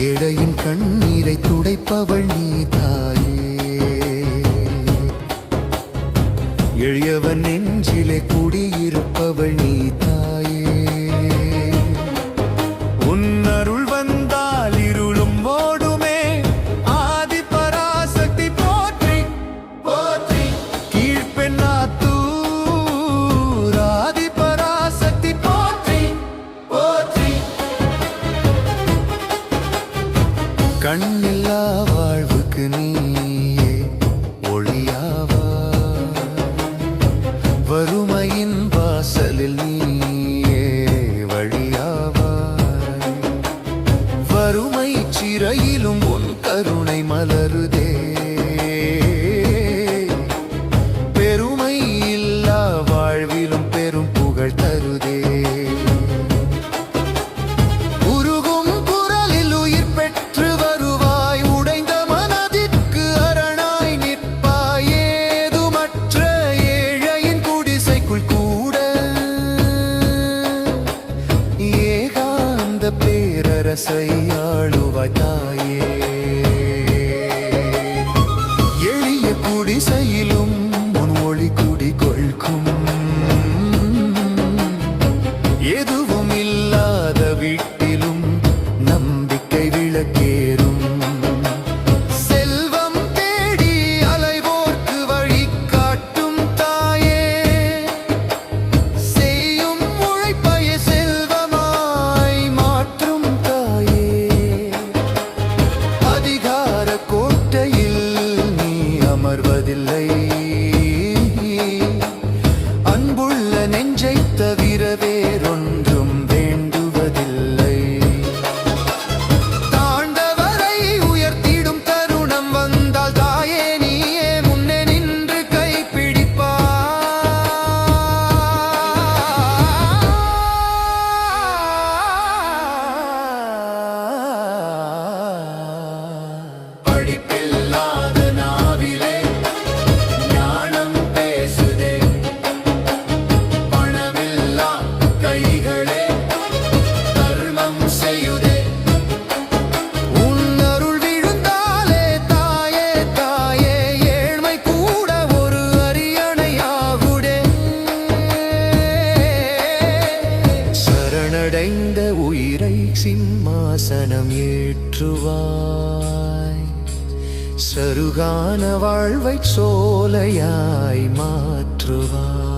ஏழையின் கண்ணீரை துடைப்பவள் நீ தாயே. எளியவன் நெஞ்சிலே குடியிருப்பவள் நீ தாயே. உன் அருள் வந்தால் இருளும் ஓடுமே. ஆதி பராசக்தி போற்றி போற்றி. கீழ்பெண்ணாத்தூர் ஆதி பராசக்தி போற்றி போற்றி. கண்ணில்லா வாழ்வுக்கு நீயே ஒளியாவா. வறுமையின் வாசலில் நீயே வழியாவாய். வறுமை சிறையிலும் உன் கருணை மலருதே. பெருமை இல்லா வாழ்விலும் பெரும் புகழ் தருதே. உருகும் குரலில் உயிர் பெற்று வருவாய். உடைந்த மனதிற்கு அரணாய் நிற்பாய். ஏதுமற்ற ஏழையின் குடிசைக்குள் கூட ஏகாந்த பேரரசை ஆளுவாய் தாயே. எளிய குடிசையிலும் உன் ஒளி குடிகொள்கும். எதுவும் இல்லாத வீட்டிலும் நம்பிக்கை விளக்கேறும். செல்வம் தேடி அலைவோர்க்கு வழி காட்டும் தாயே. செய்யும் உழைப்பையே செல்வமாய் மாற்றும் தாயே. அதிகார கோட்டையில் நீ அமர்வதில்லை. அன்புள்ள நெஞ்சை தவிர வேறொன்றும் வேண்டுவதில்லை. தாழ்ந்தவரை உயர்த்திடும் தருணம் வந்தால் தாயே நீயே முன்னே நின்று கைப்பிடிப்பாய். படிப்பில்லாத நாவிலே ஞானம் பேசுதே. பணமில்லா கைகளே தர்மம் செய்யுதே. உன் அருள் விழுந்தாலே தாயே தாயே ஏழ்மை கூட ஒரு அரியணையாகுடே. சரணடைந்த உயிரை சிம்மாசனம் ஏற்றுவாய். சருகான வாழ்வை சோலையாய் மாற்றுவாய்.